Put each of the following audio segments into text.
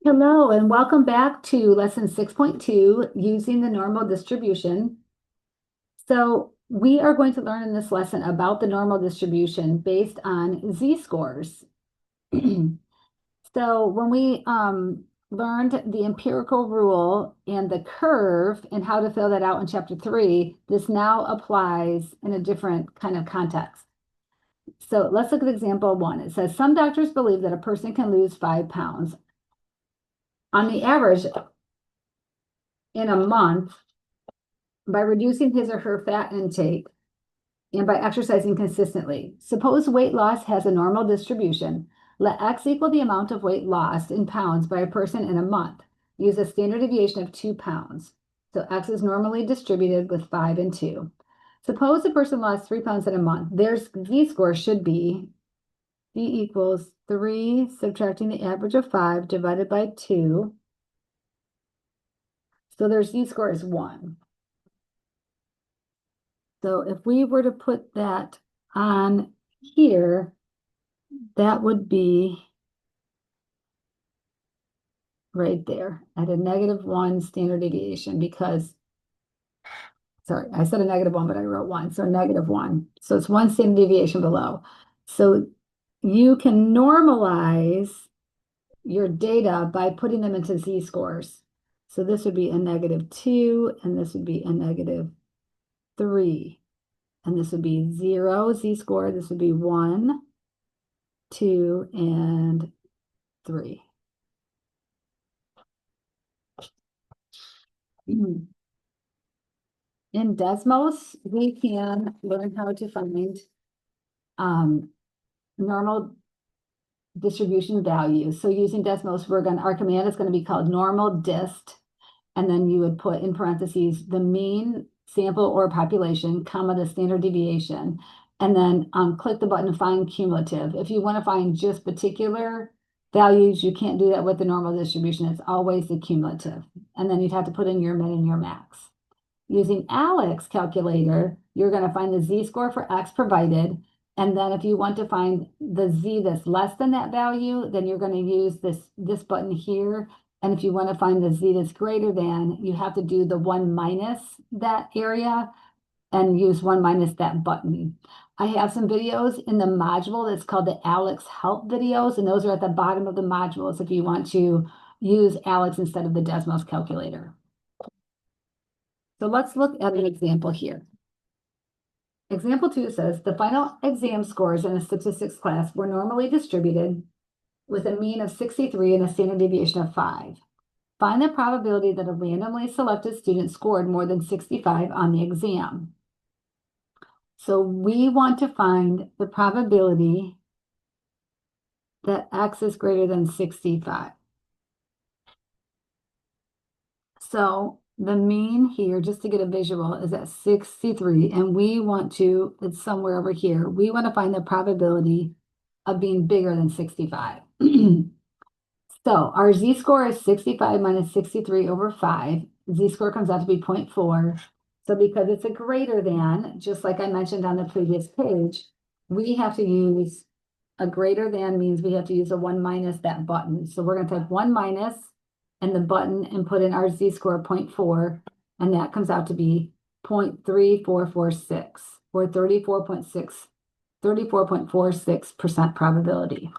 Hello, and welcome back to lesson 6.2, using the normal distribution. So we are going to learn in this lesson about the normal distribution based on z-scores. So when we learned the empirical rule and the curve and how to fill that out in chapter 3, this now applies in a different kind of context. So let's look at example 1. It says, some doctors believe that a person can lose 5 pounds. On the average, in a month, by reducing his or her fat intake and by exercising consistently. Suppose weight loss has a normal distribution. Let X equal the amount of weight lost in pounds by a person in a month. Use a standard deviation of 2 pounds. So X is normally distributed with 5 and 2. Suppose a person lost 3 pounds in a month. Their z-score should be Z equals 3 subtracting the average of 5 divided by 2. So their z-score is 1. So if we were to put that on here, that would be right there at a -1 standard deviation because, sorry, I said a -1, but I wrote 1, so -1. So it's 1 standard deviation below. So you can normalize your data by putting them into z-scores. So this would be a -2, and this would be a -3. And this would be 0 z-score. This would be 1, 2, and 3. In Desmos, we can learn how to find normal distribution values. So using Desmos, our command is going to be called normal dist, and then you would put in parentheses the mean sample or population, comma, the standard deviation, and then click the button to find cumulative. If you want to find just particular values, you can't do that with the normal distribution. It's always the cumulative. And then you'd have to put in your min and your max. Using Alex calculator, you're going to find the z-score for X provided. And then if you want to find the z that's less than that value, then you're going to use this button here. And if you want to find the z that's greater than, you have to do the 1 minus that area and use 1 minus that button. I have some videos in the module that's called the Alex Help videos, and those are at the bottom of the modules if you want to use Alex instead of the Desmos calculator. So let's look at an example here. Example 2 says the final exam scores in a statistics class were normally distributed with a mean of 63 and a standard deviation of 5. Find the probability that a randomly selected student scored more than 65 on the exam. So we want to find the probability that X is greater than 65. So the mean here, just to get a visual, is at 63, and we want to, it's somewhere over here, we want to find the probability of being bigger than 65. So our z-score is 65 minus 63 over 5. Z-score comes out to be 0.4. So because it's a greater than, just like I mentioned on the previous page, we have to use a greater than means we have to use a 1 minus that button. So we're going to type 1 minus and the button and put in our z-score 0.4, and that comes out to be 0.3446 or 34.46% probability.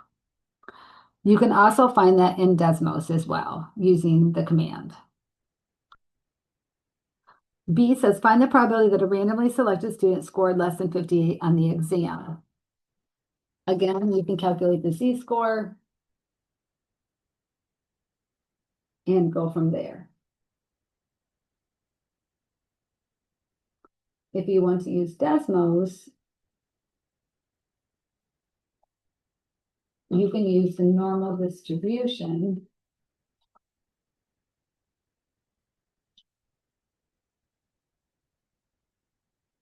You can also find that in Desmos as well using the command. B says find the probability that a randomly selected student scored less than 58 on the exam. Again, you can calculate the z-score and go from there. If you want to use Desmos, you can use the normal distribution.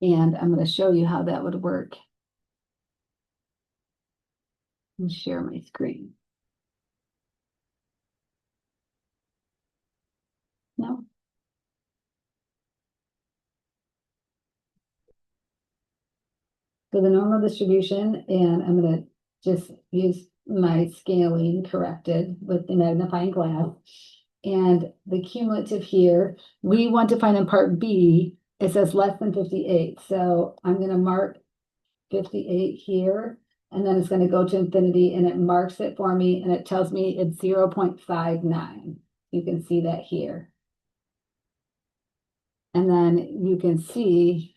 And I'm going to show you how that would work and share my screen. No. So the normal distribution, and I'm going to just use my scaling corrected with the magnifying glass. And the cumulative here, we want to find in part B, it says less than 58. So I'm going to mark 58 here, and then it's going to go to infinity, and it marks it for me, and it tells me it's 0.59. You can see that here. And then you can see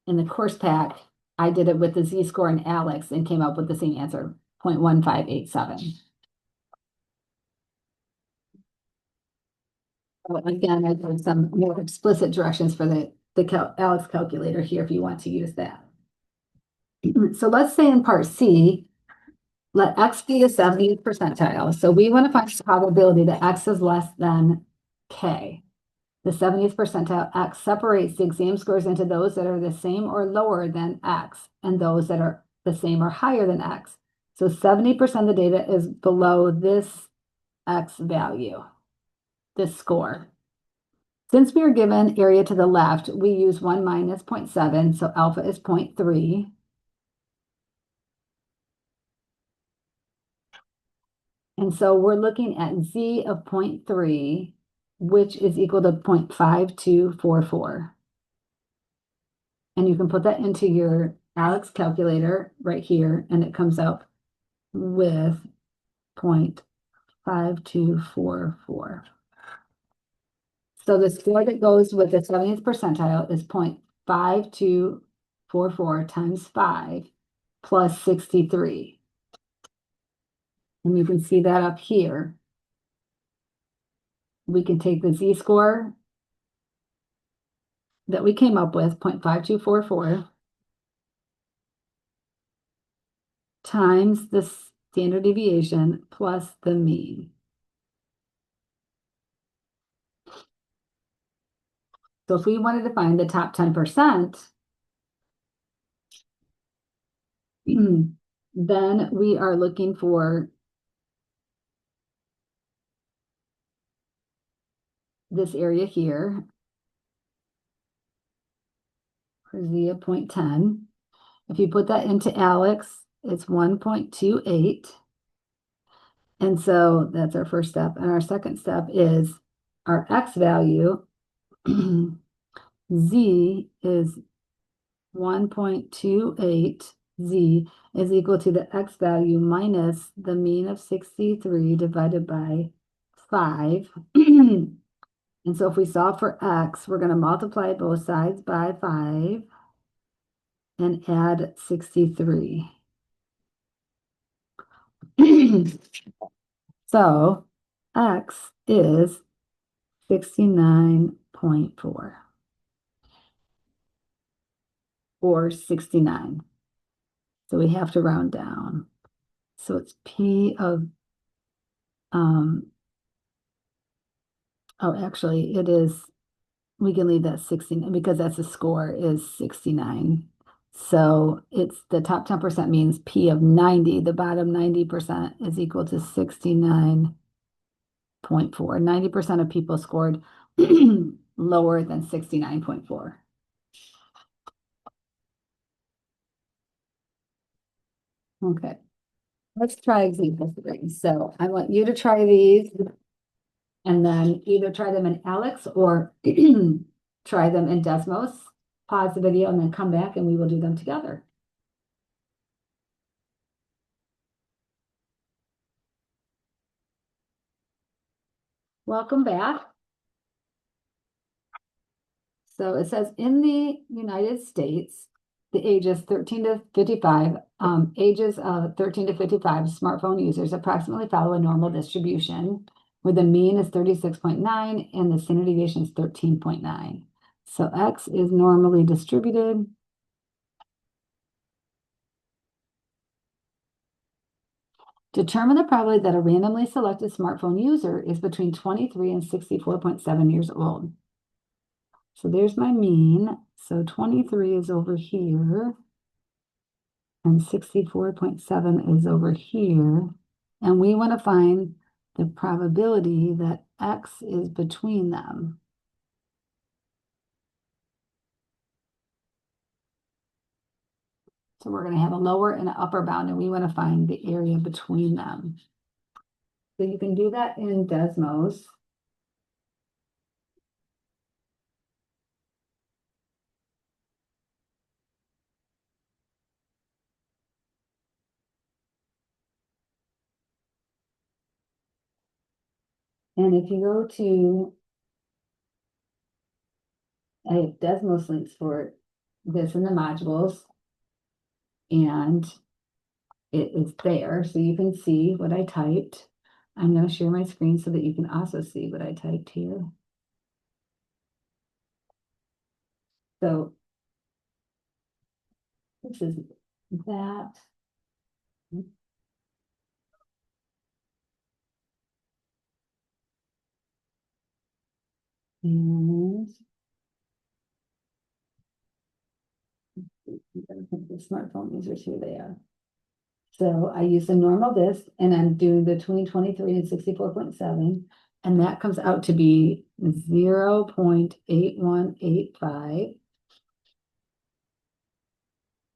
in the course pack, I did it with the z-score and Alex and came up with the same answer, 0.1587. So again, I have some more explicit directions for the Alex calculator here if you want to use that. So let's say in part C, let X be the 70th percentile. So we want to find the probability that X is less than K. The 70th percentile X separates the exam scores into those that are the same or lower than X and those that are the same or higher than X. So 70% of the data is below this X value, this score. Since we are given area to the left, we use 1 minus 0.7, so alpha is 0.3. And so we're looking at Z of 0.3, which is equal to 0.5244. And you can put that into your Alex calculator right here, and it comes out with 0.5244. So the score that goes with the 70th percentile is 0.5244 times 5 plus 63. And you can see that up here. We can take the z-score that we came up with, 0.5244, times the standard deviation plus the mean. So if we wanted to find the top 10%, then we are looking for this area here, for Z of 0.10. If you put that into Alex, it's 1.28. And so that's our first step. And our second step is our X value. Z is 1.28. Z is equal to the X value minus the mean of 63 divided by 5. And so if we solve for X, we're going to multiply both sides by 5 and add 63. So X is 69.4 or 69. So we have to round down. So it's P of, actually it is, we can leave that 69 because that's the score is 69. So it's the top 10% means P of 90, the bottom 90% is equal to 69.4. 90% of people scored lower than 69.4. Okay, let's try example 3. So I want you to try these and then either try them in Alex or try them in Desmos. Pause the video and then come back and we will do them together. Welcome back. So it says in the United States, the ages 13 to 55, ages of 13 to 55 smartphone users approximately follow a normal distribution where the mean is 36.9 and the standard deviation is 13.9. So X is normally distributed. Determine the probability that a randomly selected smartphone user is between 23 and 64.7 years old. So there's my mean. So 23 is over here. And 64.7 is over here. And we want to find the probability that X is between them. So we're going to have a lower and an upper bound, and we want to find the area between them. So you can do that in Desmos. And if you go to, I have Desmos links for this in the modules, and it is there, so you can see what I typed. I'm going to share my screen so that you can also see what I typed here. So this is that. And the smartphone users, here they are. So I use the normal this, and I'm doing between 23 and 64.7, and that comes out to be 0.8185.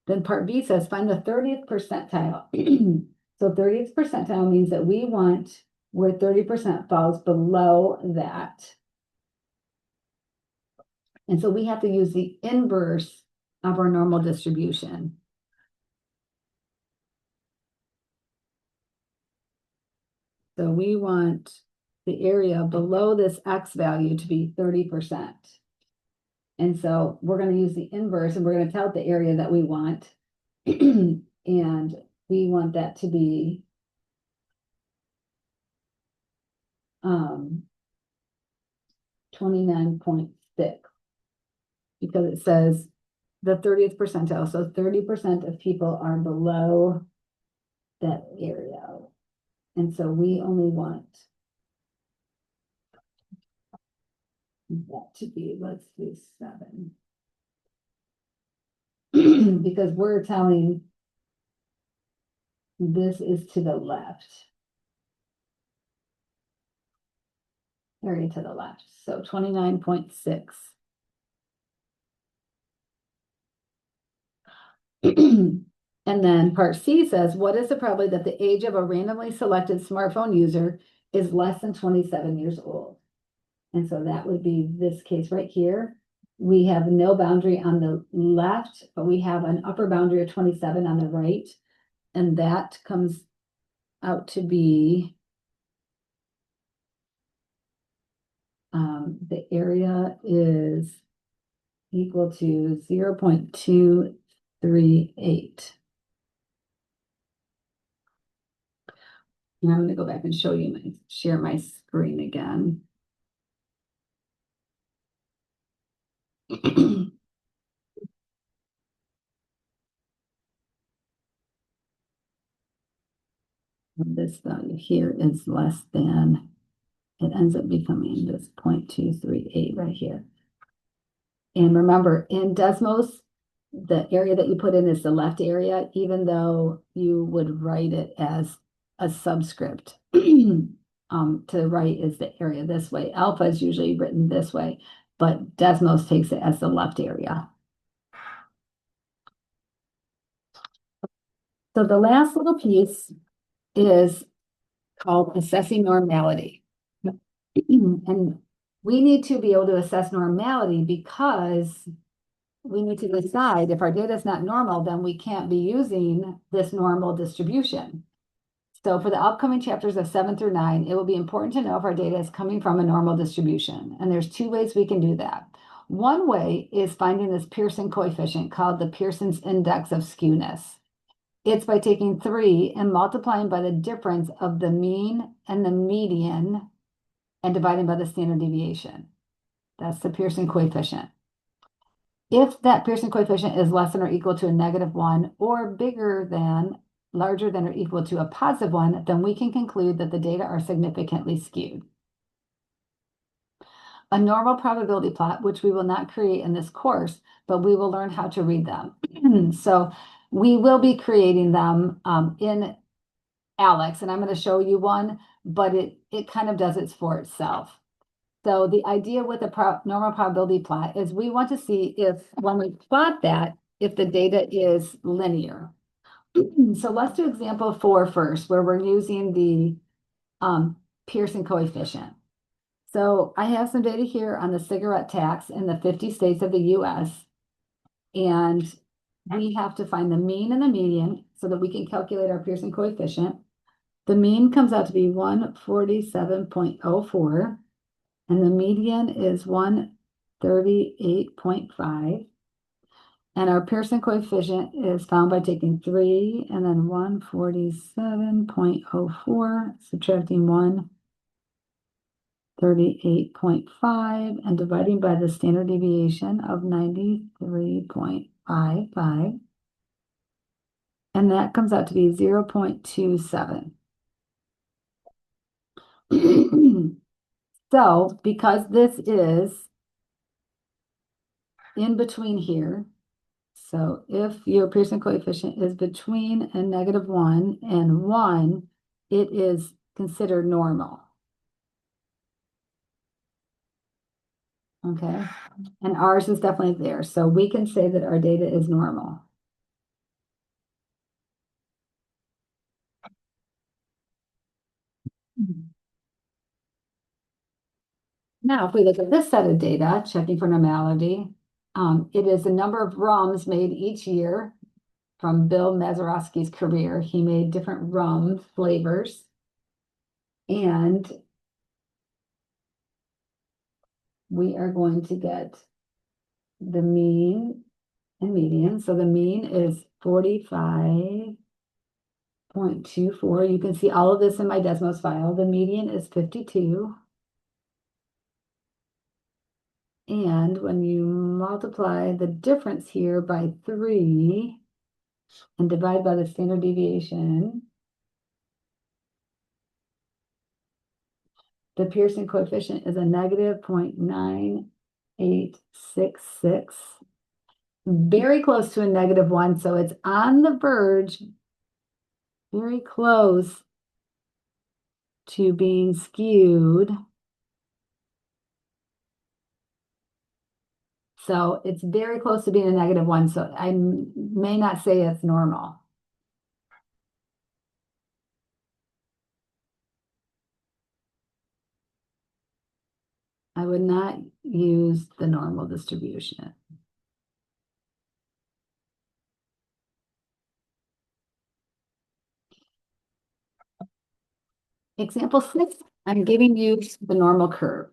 Then part B says find the 30th percentile. So 30th percentile means that we want where 30% falls below that. And so we have to use the inverse of our normal distribution. So we want the area below this X value to be 30%. And so we're going to use the inverse, and we're going to tell it the area that we want. And we want that to be 29.6, because it says the 30th percentile. So 30% of people are below that area. And so we only want that to be, let's do 7. Because we're telling this is to the left. Area to the left. So 29.6. And then part C says, what is the probability that the age of a randomly selected smartphone user is less than 27 years old? And so that would be this case right here. We have no boundary on the left, but we have an upper boundary of 27 on the right. And that comes out to be the area is equal to 0.238. And I'm going to go back and show you share my screen again. This value here is less than, it ends up becoming this 0.238 right here. And remember, in Desmos, the area that you put in is the left area, even though you would write it as a subscript. To the right is the area this way. Alpha is usually written this way, but Desmos takes it as the left area. So the last little piece is called assessing normality. And we need to be able to assess normality because we need to decide if our data is not normal, then we can't be using this normal distribution. So for the upcoming chapters of 7 through 9, it will be important to know if our data is coming from a normal distribution. And there's 2 ways we can do that. One way is finding this Pearson coefficient called the Pearson's index of skewness. It's by taking 3 and multiplying by the difference of the mean and the median and dividing by the standard deviation. That's the Pearson coefficient. If that Pearson coefficient is less than or equal to a -1 or bigger than, larger than or equal to a +1, then we can conclude that the data are significantly skewed. A normal probability plot, which we will not create in this course, but we will learn how to read them. So we will be creating them in Alex, and I'm going to show you one, but it kind of does it for itself. So the idea with a normal probability plot is we want to see if when we plot that, if the data is linear. So let's do example 4 first, where we're using the Pearson coefficient. So I have some data here on the cigarette tax in the 50 states of the US. And we have to find the mean and the median so that we can calculate our Pearson coefficient. The mean comes out to be 147.04, and the median is 138.5. And our Pearson coefficient is found by taking 3 and then 147.04, subtracting 138.5, and dividing by the standard deviation of 93.55. And that comes out to be 0.27. So because this is in between here, so if your Pearson coefficient is between a -1 and 1, it is considered normal. Okay, and ours is definitely there. So we can say that our data is normal. Now, if we look at this set of data, checking for normality, it is the number of rums made each year from Bill Mazeroski's career. He made different rum flavors. And we are going to get the mean and median. So the mean is 45.24. You can see all of this in my Desmos file. The median is 52. And when you multiply the difference here by 3 and divide by the standard deviation, the Pearson coefficient is a -0.9866, very close to a -1. So it's on the verge, very close to being skewed. So it's very close to being a -1. So I may not say it's normal. I would not use the normal distribution. Example 6, I'm giving you the normal curve.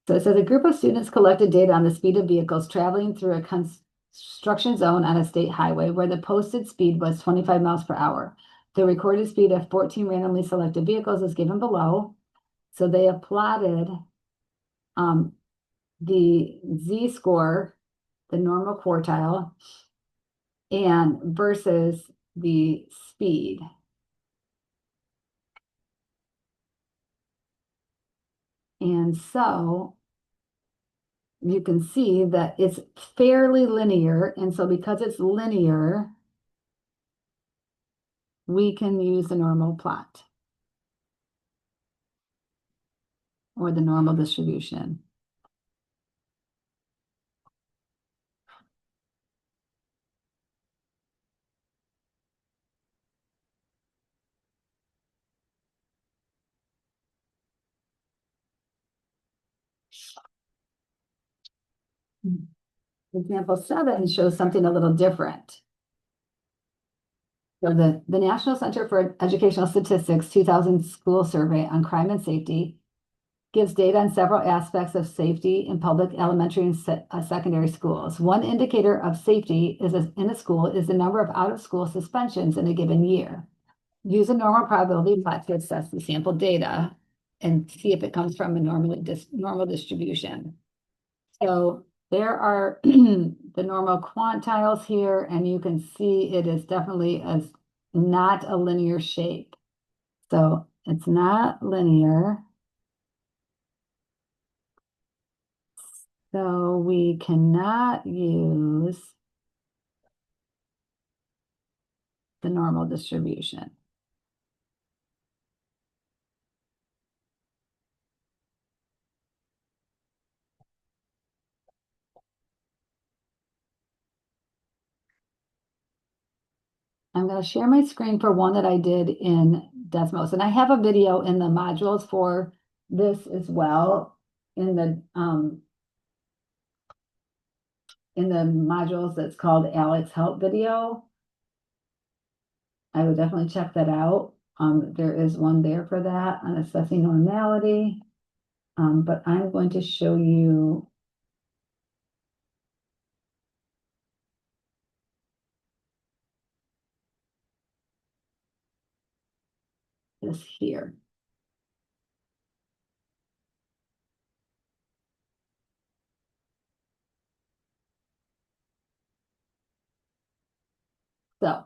So it says a group of students collected data on the speed of vehicles traveling through a construction zone on a state highway where the posted speed was 25 miles per hour. The recorded speed of 14 randomly selected vehicles is given below. So they have plotted the z-score, the normal quartile, and versus the speed. And so you can see that it's fairly linear. And so because it's linear, we can use the normal plot or the normal distribution. Example 7 shows something a little different. So the National Center for Educational Statistics 2000 School Survey on Crime and Safety gives data on several aspects of safety in public elementary and secondary schools. One indicator of safety in a school is the number of out-of-school suspensions in a given year. Use a normal probability plot to assess the sample data and see if it comes from a normal distribution. So there are the normal quantiles here, and you can see it is definitely not a linear shape. So it's not linear. So we cannot use the normal distribution. I'm going to share my screen for one that I did in Desmos, and I have a video in the modules for this as well in the modules that's called Alex Help Video. I would definitely check that out. There is one there for that on assessing normality. But I'm going to show you this here. So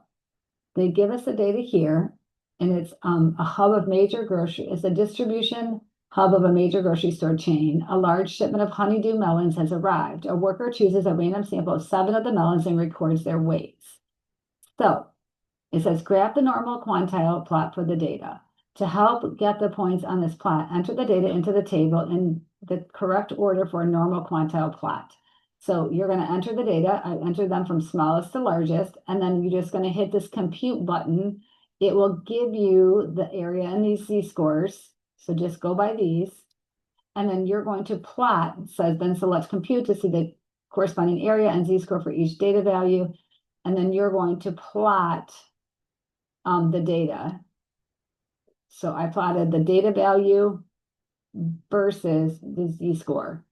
they give us the data here, and it's a hub of major grocery. It's a distribution hub of a major grocery store chain. A large shipment of honeydew melons has arrived. A worker chooses a random sample of 7 of the melons and records their weights. So it says graph the normal quantile plot for the data. To help get the points on this plot, enter the data into the table in the correct order for a normal quantile plot. So you're going to enter the data. I entered them from smallest to largest, and then you're just going to hit this compute button. It will give you the area and these z-scores. So just go by these. And then you're going to plot, it says then select compute to see the corresponding area and z-score for each data value. And then you're going to plot the data. So I plotted the data value versus the z-score.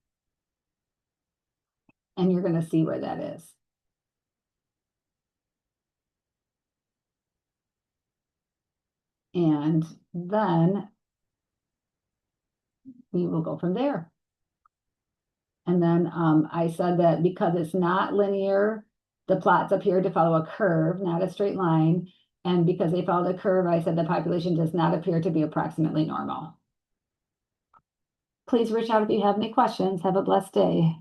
And you're going to see where that is. And then we will go from there. And then I said that because it's not linear, the plots appear to follow a curve, not a straight line. And because they follow the curve, I said the population does not appear to be approximately normal. Please reach out if you have any questions. Have a blessed day.